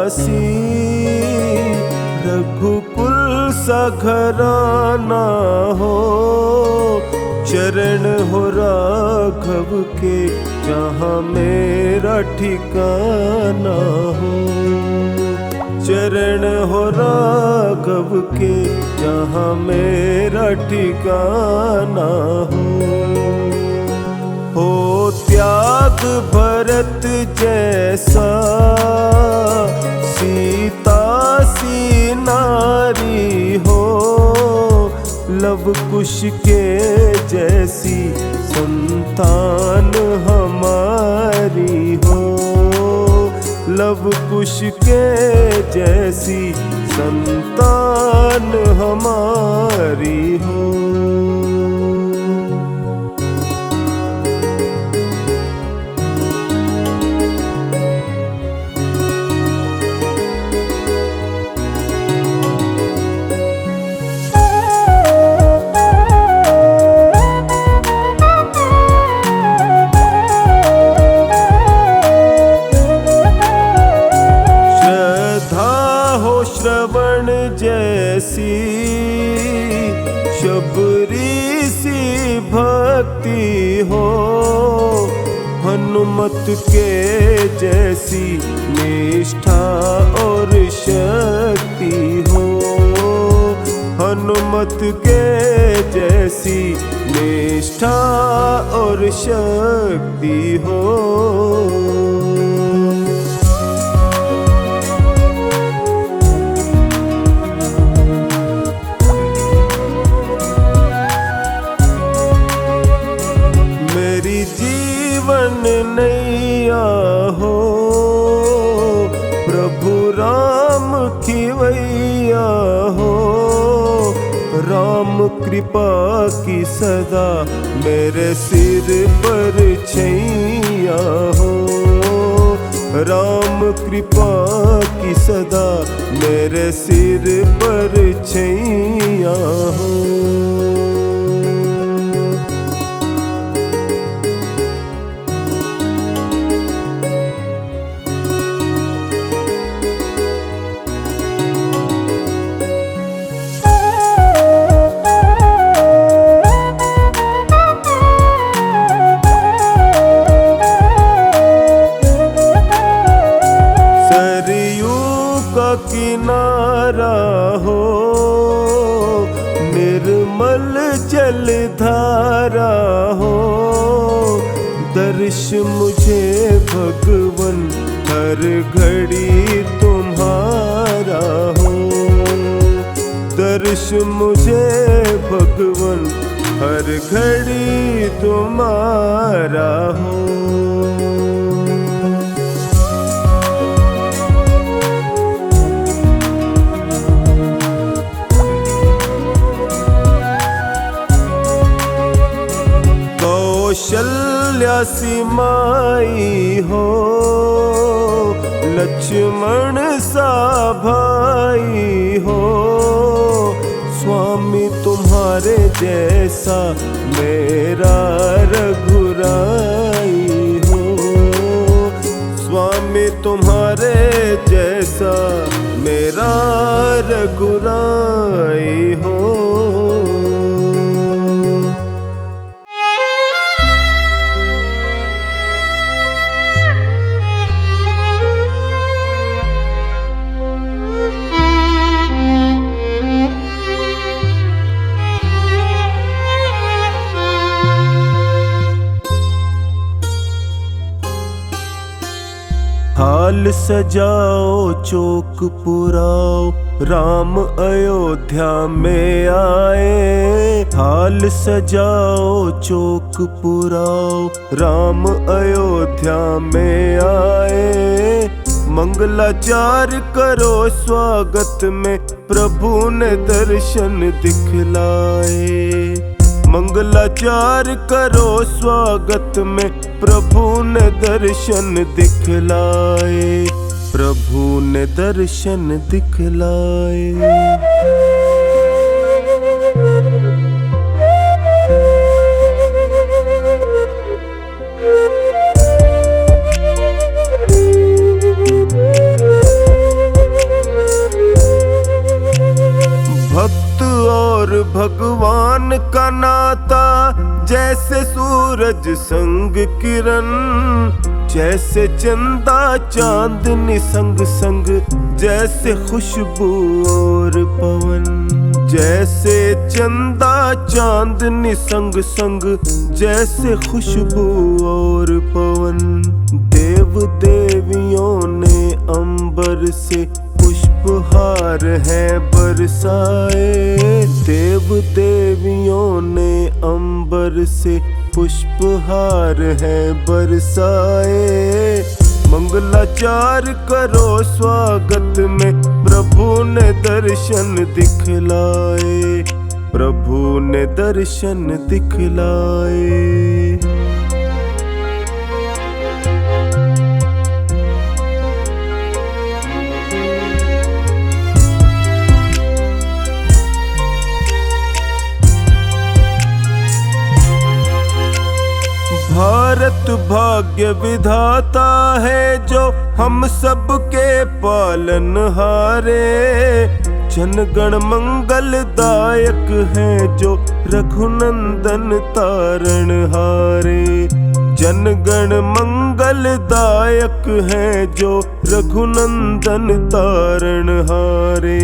निवासी, रघुकुल सा घराना हो, चरण हो राघव के जहाँ मेरा ठिकाना हो। चरण हो राघव के जहाँ मेरा ठिकाना हो त्याग भरत जैसा, सीता सी नारी हो, लव कुश के जैसी संतान हमारी हो। लव कुश के जैसी संतान हमारी हो। श्रवण जैसी शबरी सी भक्ति हो, हनुमत के जैसी निष्ठा और शक्ति हो। हनुमत के जैसी निष्ठा और शक्ति हो। जीवन नैया हो, प्रभु राम खिवैया हो। राम कृपा की सदा मेरे सिर पर छैया हो। राम कृपा की सदा मेरे सिर पर छैया हो। किनारा हो, निर्मल जलधारा हो। दर्श मुझे भगवन हर घड़ी तुम्हारा हो। दर्श मुझे भगवन हर घड़ी तुम्हारा हो। कौशल्या सी माई हो, लक्ष्मण सा भाई हो। स्वामी तुम्हारे जैसा मेरा रघुराई हो। स्वामी तुम्हारे जैसा मेरा रघुराई हो। हाल सजाओ चौक पुराओ, राम अयोध्या में आए। हाल सजाओ चौक पुराओ, राम अयोध्या में आए। मंगलाचार करो स्वागत में, प्रभु ने दर्शन दिखलाए। मंगलाचार करो स्वागत में, प्रभु ने दर्शन दिखलाए। प्रभु ने दर्शन दिखलाए। भगवान का नाता, जैसे सूरज संग किरण, जैसे चंदा चांदनी संग संग, जैसे खुशबू और पवन। जैसे चंदा चांदनी संग संग, जैसे खुशबू और पवन। देव देवियों ने अंबर से पुष्पहार है बरसाए, देव देवियों ने अंबर से पुष्पहार है बरसाए। मंगलाचार करो स्वागत में, प्रभु ने दर्शन दिखलाए, प्रभु ने दर्शन दिखलाए। भारत भाग्य विधाता है जो हम सब के पालनहारे, जनगण मंगलदायक है जो रघुनंदन तारण हारे। जनगण मंगलदायक है जो रघुनंदन तारण हारे।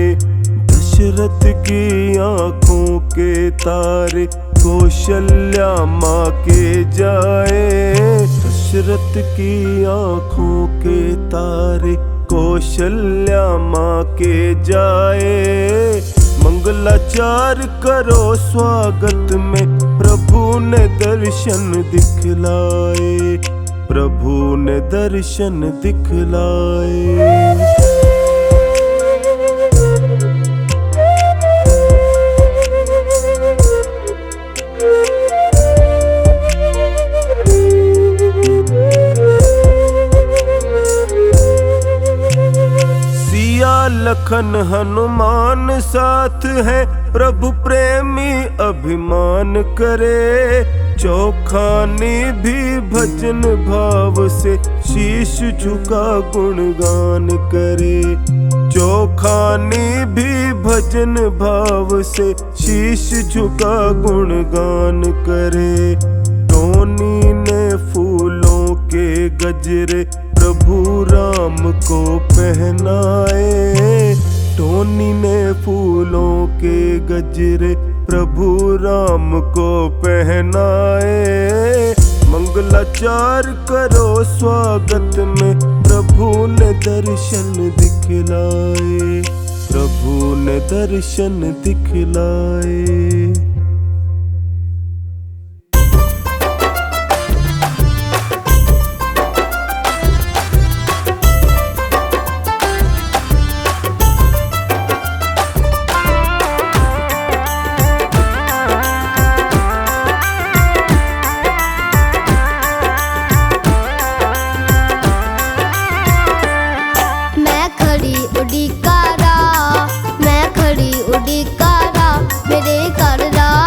दशरथ की आंखों के तारे कौशल्या माँ के जाए, दशरथ की आंखों के तारे कौशल्या माँ के जाए। मंगलाचार करो स्वागत में, प्रभु ने दर्शन दिखलाए, प्रभु ने दर्शन दिखलाए। लखन हनुमान साथ है, प्रभु प्रेमी अभिमान करे। चौखानी भी भजन भाव से शीश झुका गुणगान करे। चौखानी भी भजन भाव से शीश झुका गुणगान करे। टोनी ने फूलों के गजरे प्रभु राम को पहनाए, टोनी ने फूलों के गजरे प्रभु राम को पहनाए। मंगलाचार करो स्वागत में, प्रभु ने दर्शन दिखलाए, प्रभु ने दर्शन दिखलाए। मैं खड़ी उड़ीकारा मेरे घर रा।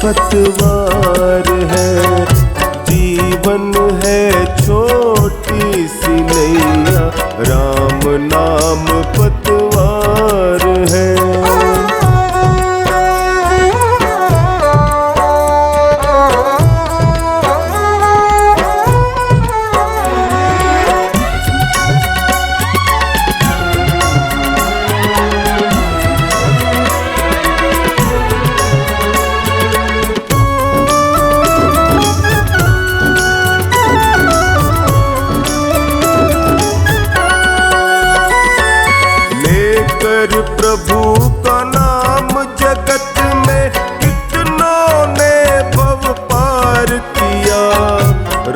पतवार है। जीवन है छोटी सी नैया, राम नाम पतवार है। प्रभु का नाम जगत में कितनों ने भव पार किया।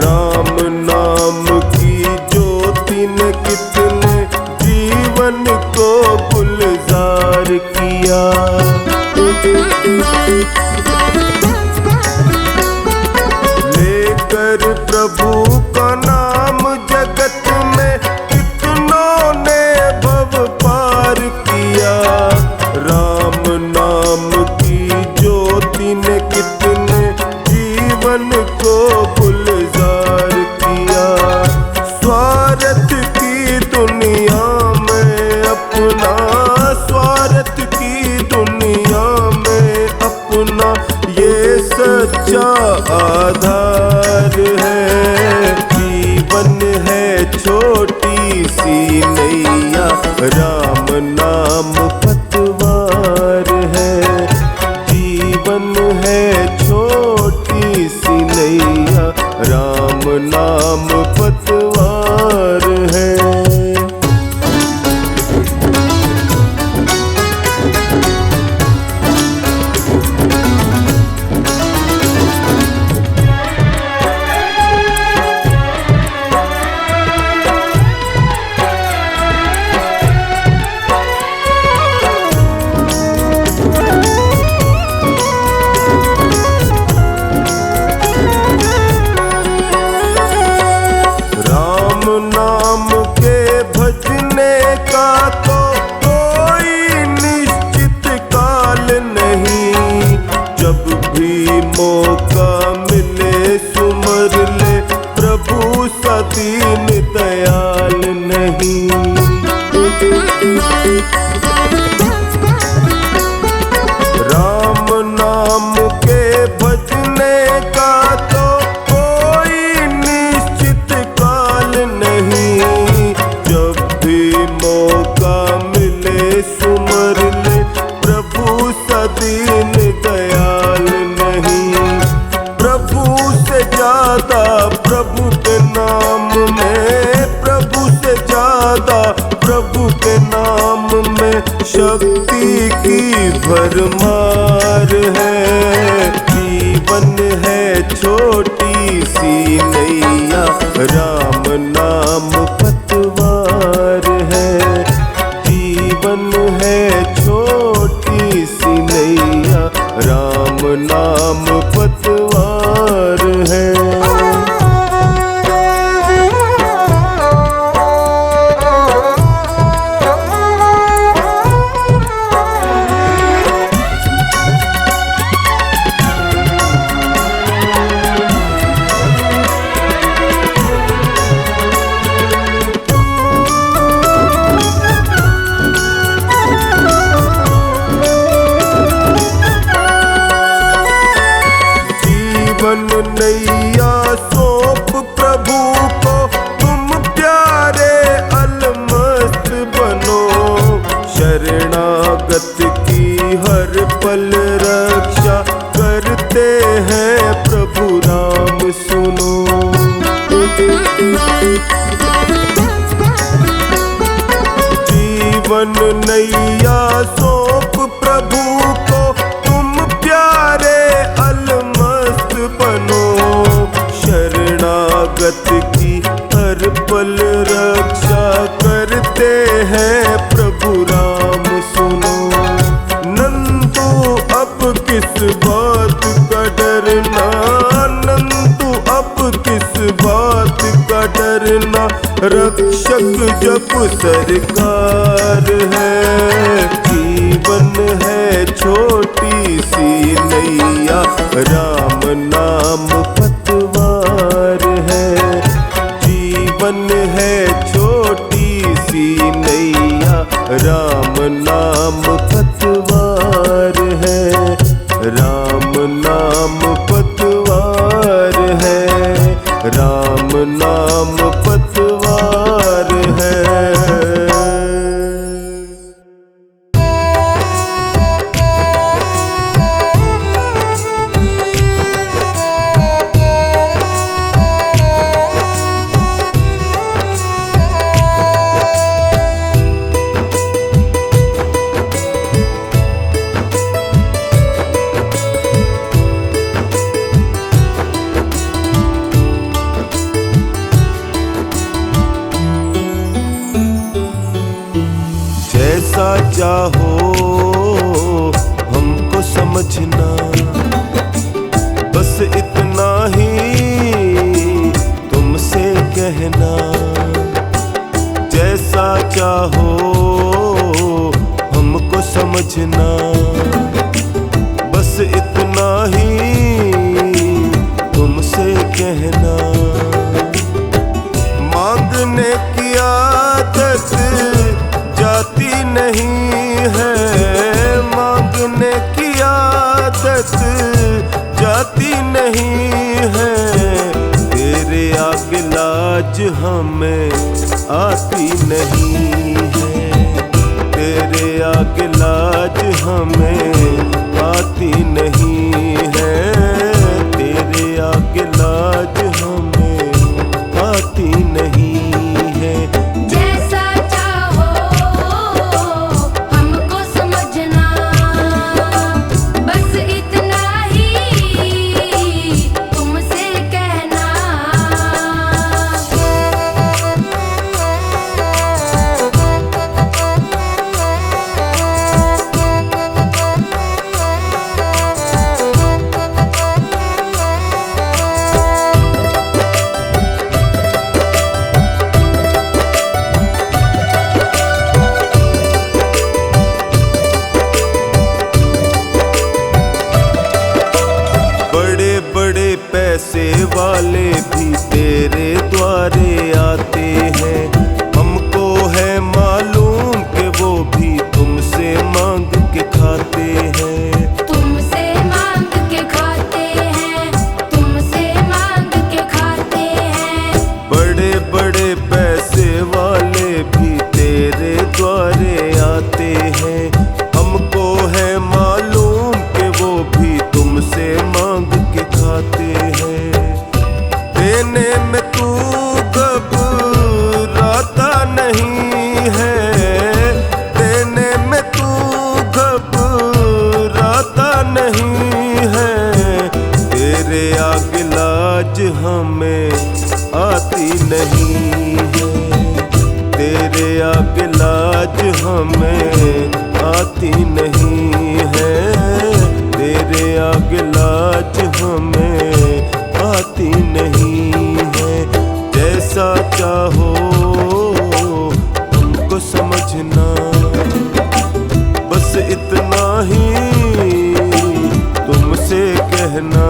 राम नाम की ज्योति ने कितने जीवन को गुलजार किया। लेकर प्रभु का नाम जगत में कितनों ने भव पार किया। राम नाम की ज्योति ने कितने जीवन को गुलजार किया। स्वार्थ की दुनिया में अपना, स्वार्थ की दुनिया में अपना ये सच्चा आधार है। जीवन है छोटी सी नैया, राम नाम पतवार है। जीवन है छोटी सी नैया, राम नाम पतवार है। नाम के भजने का तो कोई निश्चित काल नहीं। जब भी मौका मिले सुमर ले, प्रभु सा दीन दयाल नहीं। राम नाम के भजने का तो कोई निश्चित काल नहीं। जब भी मौका मिले सुमर ले, प्रभु सा दीन दयाल नहीं। प्रभु से ज्यादा प्रभु के नाम में, प्रभु से ज्यादा प्रभु के नाम में शक्ति की भरमार है। जीवन है छोटी सी नैया, राम नाम पतवार है। जीवन है छोटी सी नैया, राम नाम पतवार है। नैया सौंप प्रभु को, तुम प्यारे अलमस्त बनो। शरणागत की हर पल रक्षा करते हैं प्रभु राम सुनो। जीवन नैया सौंप प्रभु को, तुम प्यारे अलमस्त बनो। शरणागत की हर पल रक्षा करते हैं प्रभु राम सुनो। नंदू अब किस बात का डरना, नंदू अब किस बात का डरना। रक्षक जब सरकार है, जीवन है छोटी सी नई नैया, राम नाम पतवार है। जीवन है छोटी सी नैया, राम नाम पतवार है। राम नाम पतवार है, राम नाम पतवार है। जैसा चाहो हमको समझना, बस इतना ही तुमसे कहना। जैसा चाहो हमको समझना, बस इतना ही तुमसे कहना। मांगने की आदत जाती नहीं है, मांगने की आदत जाती नहीं है। तेरे आगे लाज हमें आती नहीं है, तेरे आगे लाज हमें आती नहीं है। तेरे आगे लाज हमें आती नहीं है। पैसे वाले भी तेरे द्वारे आते हैं। हमको है मालूम कि वो भी तुमसे मांग के खाते हैं। तुमसे मांग के खाते हैं, तुमसे मांग के खाते हैं। बड़े बड़े पैसे वाले भी तेरे द्वारे आते हैं। हमको है मालूम कि वो भी तुमसे मांग के खाते हैं। देने में तू घबराता नहीं है, देने में तू घबराता नहीं है। तेरे आगे लाज हमें आती नहीं है, तेरे आगे लाज हमें आती नहीं है। तेरे आगे लाज हमें आती नहीं है। जैसा चाहो हमको समझना, बस इतना ही तुमसे कहना।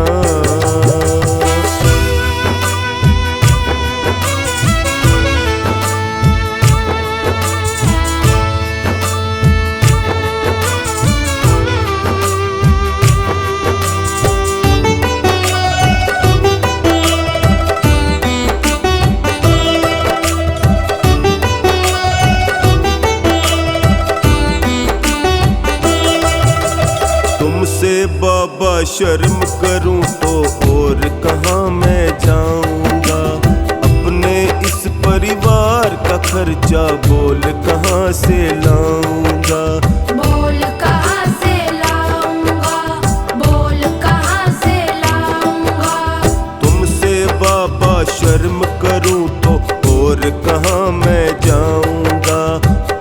तुमसे बाबा शर्म करूं तो और कहाँ मैं जाऊंगा। अपने इस परिवार का खर्चा बोल कहाँ से लाऊंगा। बोल कहाँ से लाऊंगा, बोल कहाँ से लाऊंगा। तुमसे बाबा शर्म करूं तो और कहाँ मैं जाऊंगा।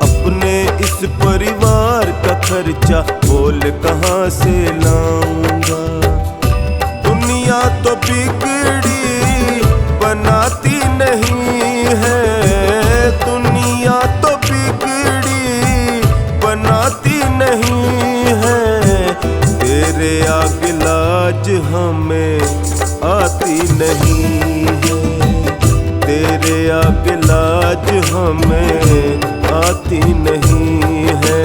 अपने इस परिवार का खर्चा बोल कहाँ से लाऊंगा। दुनिया तो बिगड़ी बनाती नहीं है, दुनिया तो बिगड़ी बनाती नहीं है। तेरे आगे आती नहीं है, तेरे आगे लाज हमें आती नहीं है,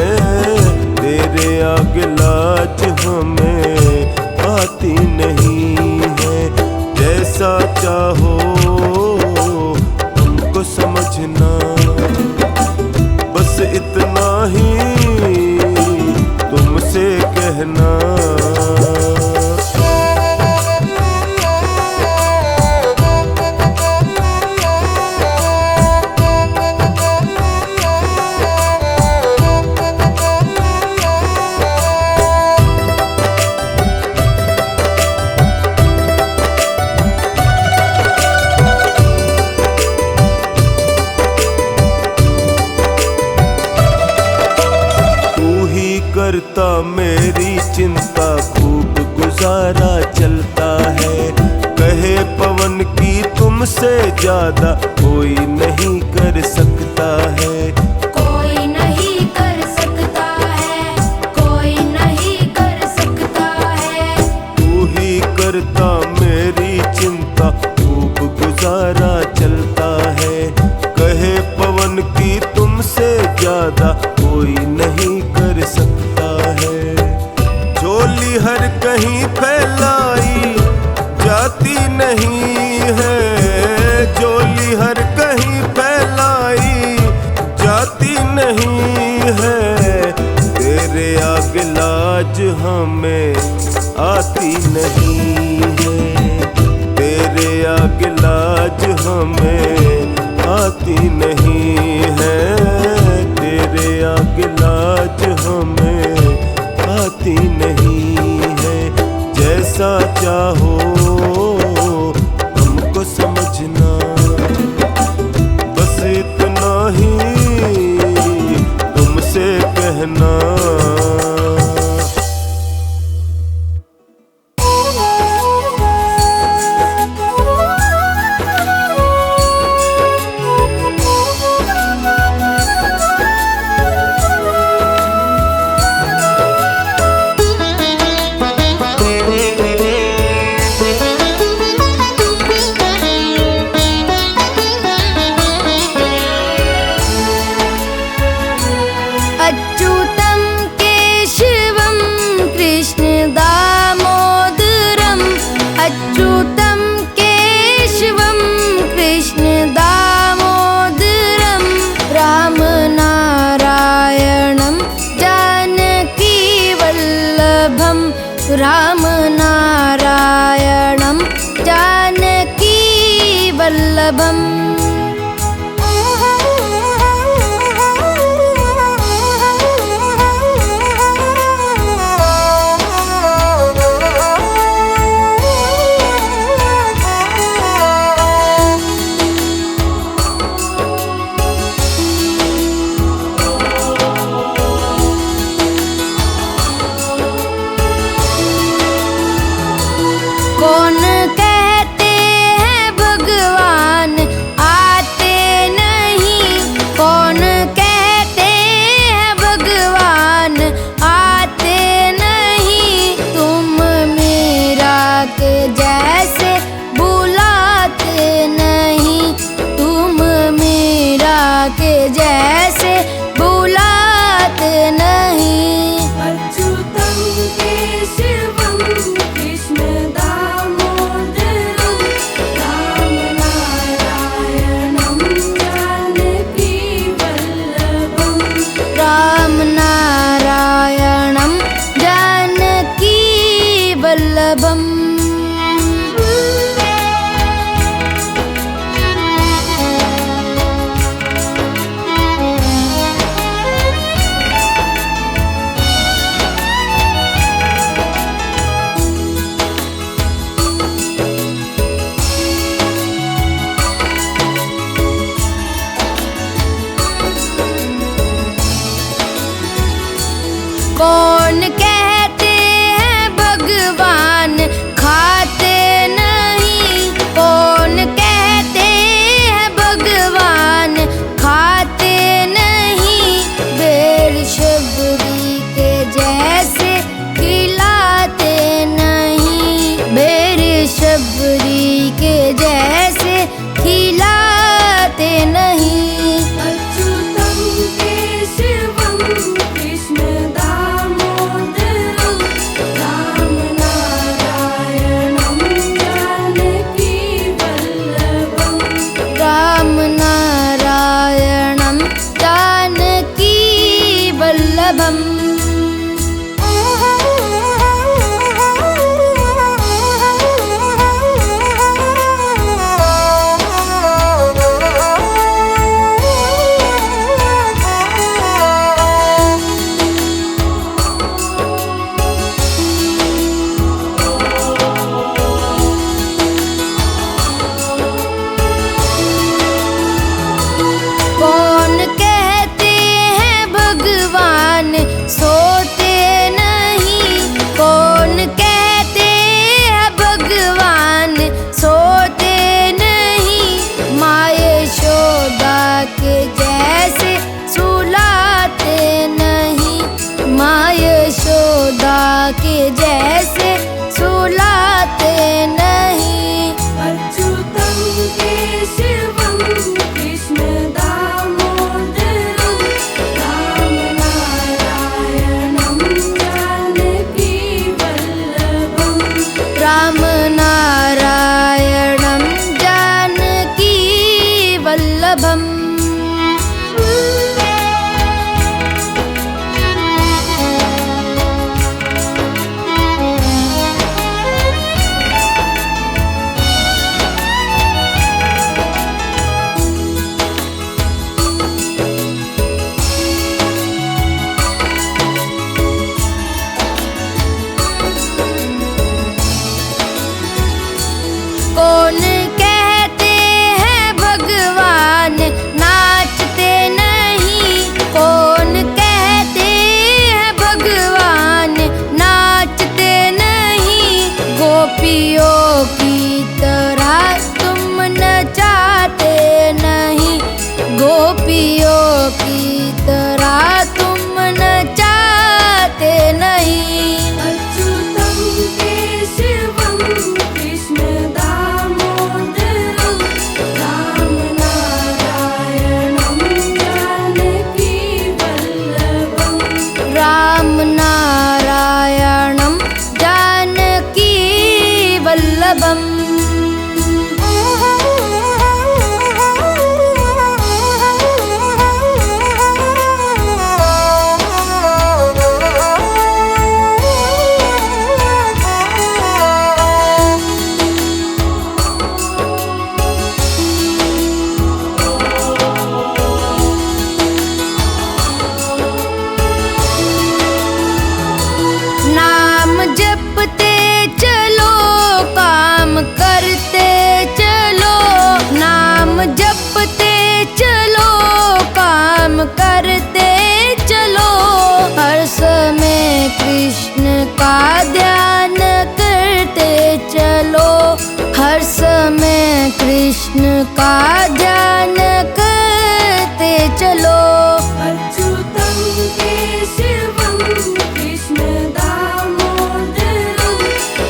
तेरे आगे लाज हमें आती नहीं है। जैसा चाहो हमको समझना, बस इतना ही तुमसे कहना। करता मेरी चिंता, खूब गुजारा चलता है। कहे पवन की तुमसे ज्यादा कोई नहीं कर सकता है, कोई नहीं कर सकता है, कोई नहीं कर सकता है। तू ही करता मेरी चिंता, खूब गुजारा चलता है। कहे पवन की तुमसे ज्यादा कोई नहीं कर सकता है। झोली हर कहीं फैलाई जाती नहीं है, झोली हर कहीं फैलाई जाती नहीं है। तेरे आगे लाज हमें आती नहीं है, तेरे आगे लाज हमें आती नहीं है, तेरे आगे लाज हमें आती नहीं है। जैसा चाहो हमको समझना, बस इतना ही तुमसे कहना। अच्युतं केशवं कृष्ण दामोदरम्, अच्युतं केशवं कृष्ण दामोदरम्, राम नारायणं जानकी वल्लभं, राम नारायणं जानकी वल्लभम्। कौन कहते हैं भगवान कृष्ण का ध्यान करते चलो। अच्युतं केशवं कृष्ण दामोदरं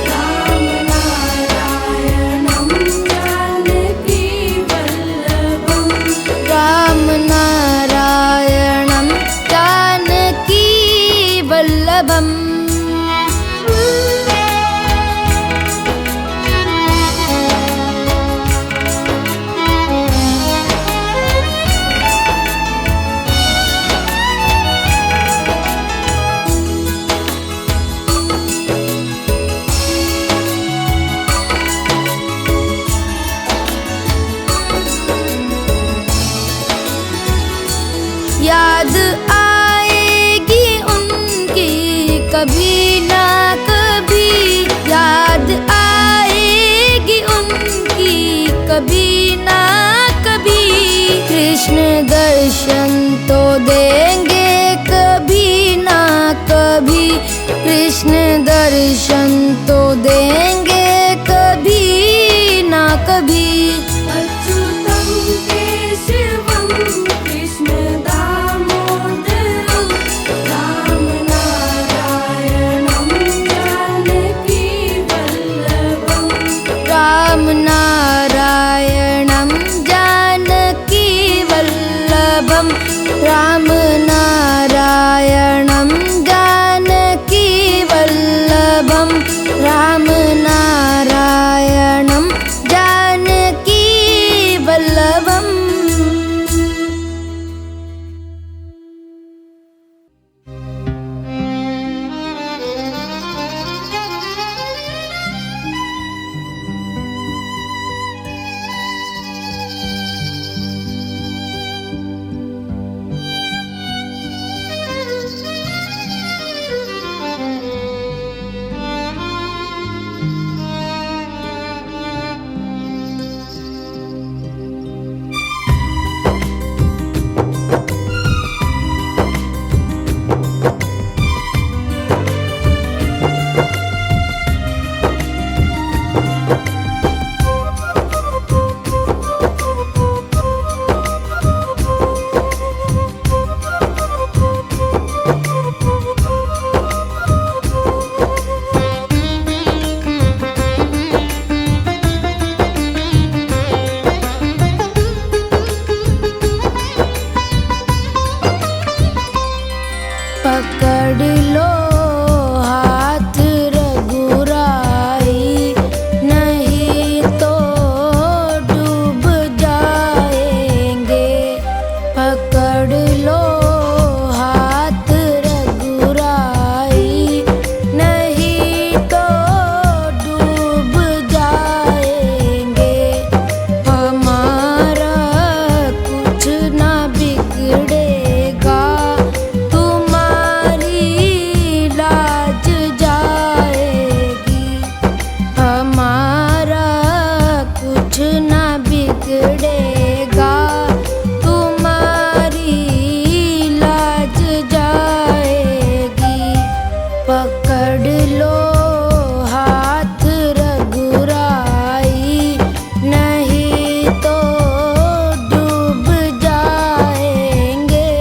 राम नारायणं जानकी वल्लभं। राम नारायणं जानकी वल्लभम्। याद आएगी उनकी कभी ना कभी, याद आएगी उनकी कभी ना कभी। कृष्ण दर्शन तो देंगे कभी ना कभी, कृष्ण दर्शन तो देंगे कभी ना कभी। अच्युतं केशवं कृष्ण दामोदरं राम नारायणं जानकी वल्लभं। राम नारायणं जानकी वल्लभं। राम नारायणं जानकी वल्लभं। राम नारायणं जानकी वल्लभम्। पकड़ लो हाथ रघुराई, नहीं तो डूब जाएंगे। पकड़ लो हाथ रघुराई, नहीं तो डूब जाएंगे। हमारा कुछ ना बिगड़ेगा, लाज जाएगी। हमारा कुछ ना बिगड़ेगा, तुम्हारी लाज जाएगी। पकड़ लो हाथ रघुराई, नहीं तो डूब जाएंगे।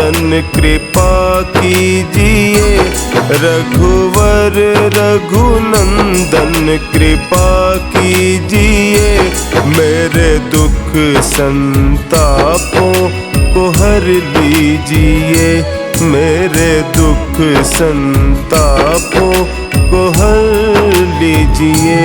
नंदन कृपा कीजिए, रघुवर रघुनंदन कृपा कीजिए, मेरे दुख संतापों को हर लीजिए, मेरे दुख संतापों को हर लीजिए।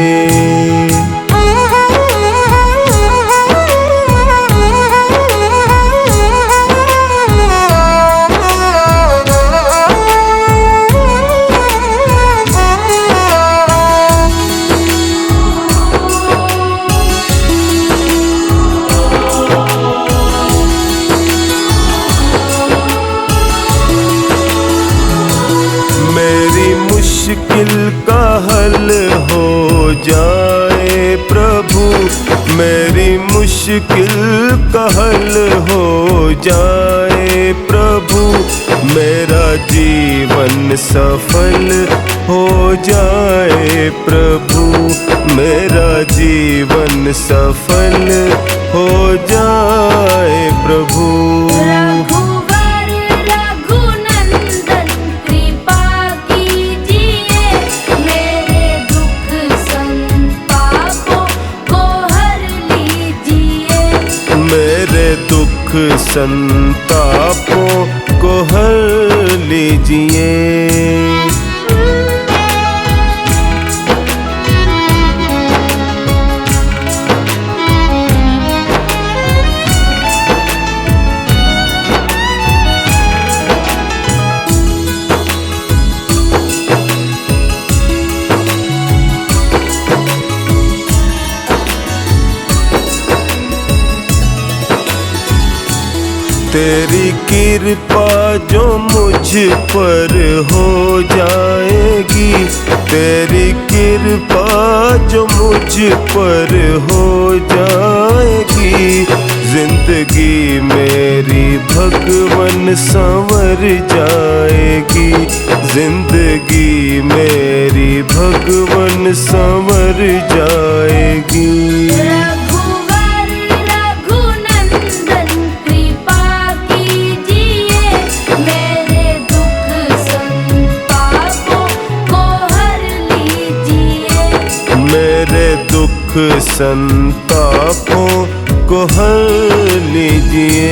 मुश्किल का हल हो जाए प्रभु, मेरी मुश्किल का हल हो जाए प्रभु, मेरा जीवन सफल हो जाए प्रभु, मेरा जीवन सफल हो जाए प्रभु। दुख संतापों को हर लीजिए। तेरी कृपा जो मुझ पर हो जाएगी, तेरी कृपा जो मुझ पर हो जाएगी, जिंदगी मेरी भगवन संवर जाएगी, जिंदगी मेरी भगवन संवर जाएगी। दुख संतापों को हर लीजिए।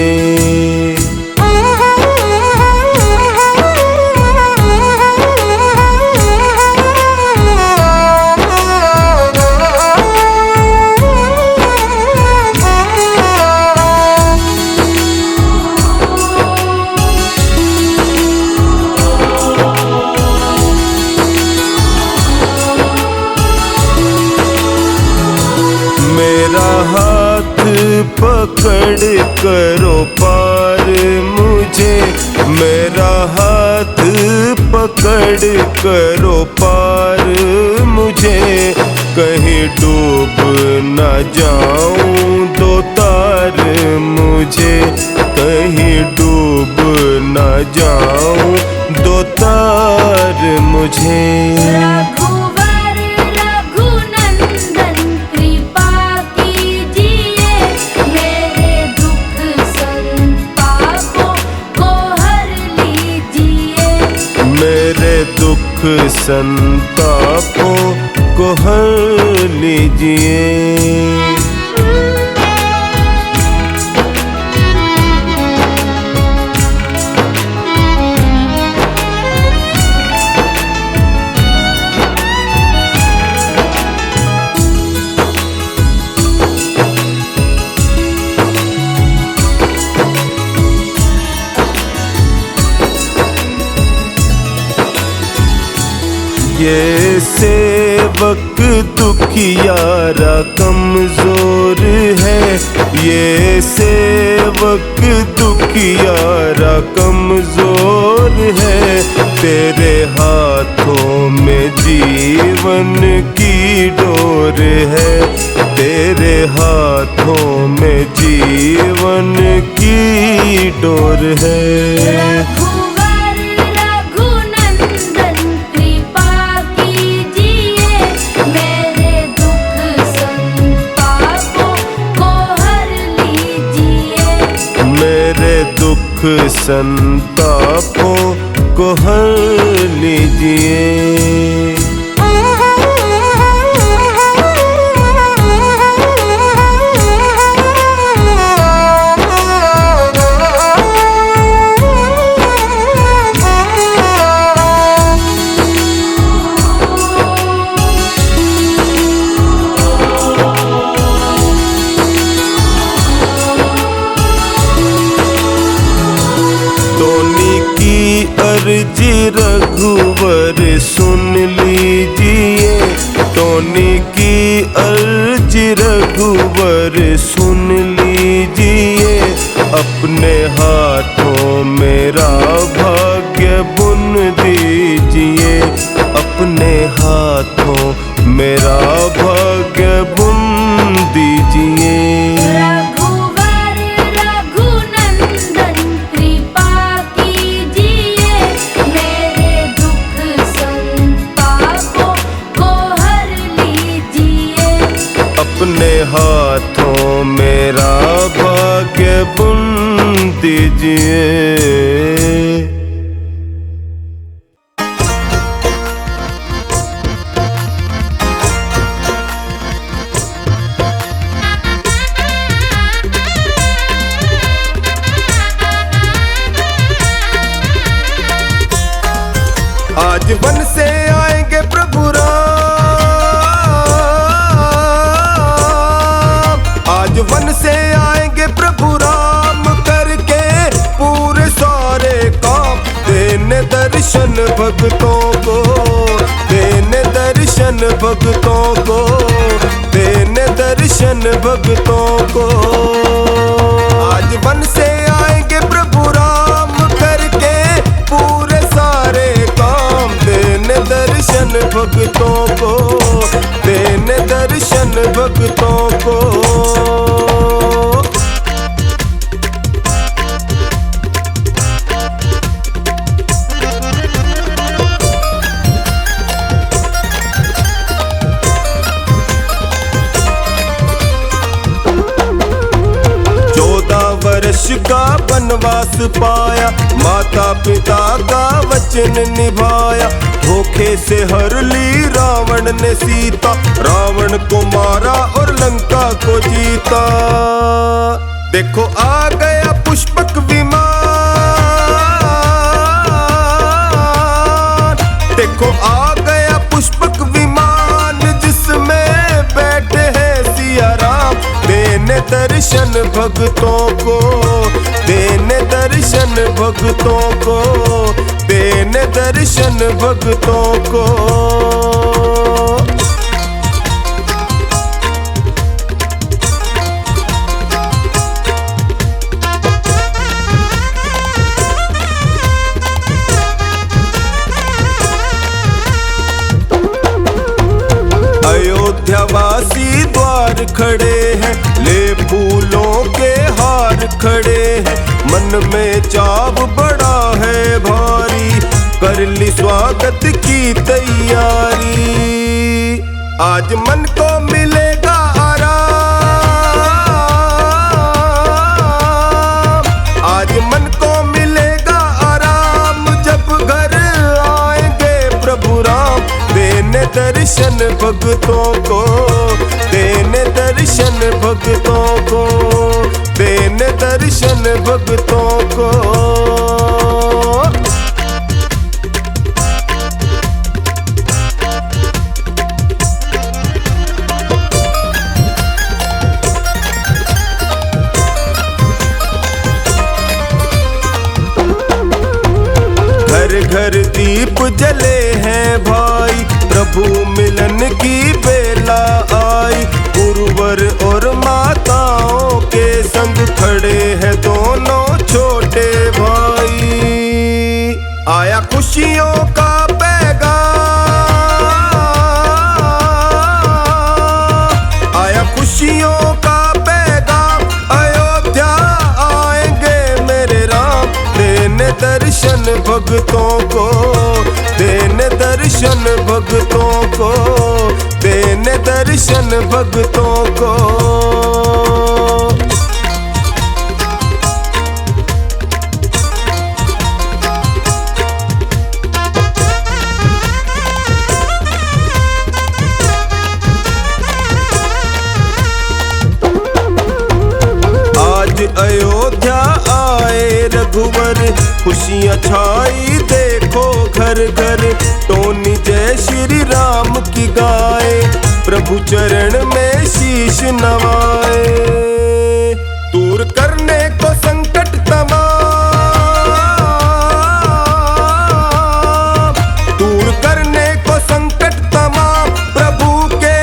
मेरा हाथ पकड़ करो पार मुझे, मेरा हाथ पकड़ करो पार मुझे, कहीं डूब न जाऊं दो तार मुझे, कहीं डूब न जाऊं दो तार मुझे। दुख संतापों को हर लीजिए। ये सेवक दुखियारा कमजोर है, ये सेवक दुखियारा कमजोर है, तेरे हाथों में जीवन की डोर है, तेरे हाथों में जीवन की डोर है। दुख संतापों को हर लीजिए। अर्जी रघुवर सुन लीजिए, टोनी की अर्जी रघुवर सुन लीजिए। अपने हाथों मेरा भाग्य बुन दीजिए, अपने हाथों मेरा भाग्य बुन दीजिए। अपने हाथों मेरा भाग्य बुन दीजिए। आज वन से आएंगे प्रभु वन से आएंगे प्रभु राम, करके पूरे सारे काम। देने दर्शन भक्तों को, देने दर्शन भक्तों को, देने दर्शन भक्तों को। आज वन से आएंगे प्रभु राम, करके पूरे सारे काम। देने दर्शन भक्तों को, देने दर्शन भक्तों को। वर्ष का वनवास पाया, माता पिता का वचन निभाया। धोखे से हर ली रावण ने सीता, रावण को मारा और लंका को जीता। देखो आ गया पुष्पक विमान, देखो आ गया पुष्पक विमान, जिसमें बैठे हैं सिया राम। देने दर्शन भक्तों को, देने दर्शन भक्तों को, देने दर्शन भक्तों को। अयोध्यावासी द्वार खड़े हैं, ले फूलों के हार खड़े हैं। मन में चाव बड़ा है भारी, कर ली स्वागत की तैयारी। आज मन को मिलेगा आराम, आज मन को मिलेगा आराम, जब घर आएंगे प्रभु राम। देने दर्शन भक्तों को, देने दर्शन भक्तों को, देने दर्शन भक्तों को। घर घर दीप जले हैं भाई, प्रभु मिलन की बेला आई। गुरुवर और माताओं के संग खड़े हैं दोनों छोटे भाई। आया खुशियों का पैगाम, आया खुशियों का पैगाम। अयोध्या आएंगे मेरे राम, देने दर्शन भक्तों को, देने दर्शन भक्तों को, देने दर्शन भक्तों को। छाई देखो घर घर, टोनी जय श्री राम की गाए, प्रभु चरण में शीश नवाए। दूर करने को संकट तमाम, दूर करने को संकट तमाम, प्रभु के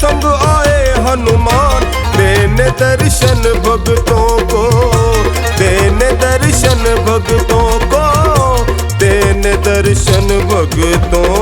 संग आए हनुमान। देने दर्शन भक्तों को, देने दर्शन भक्तों को, देने दर्शन भक्तों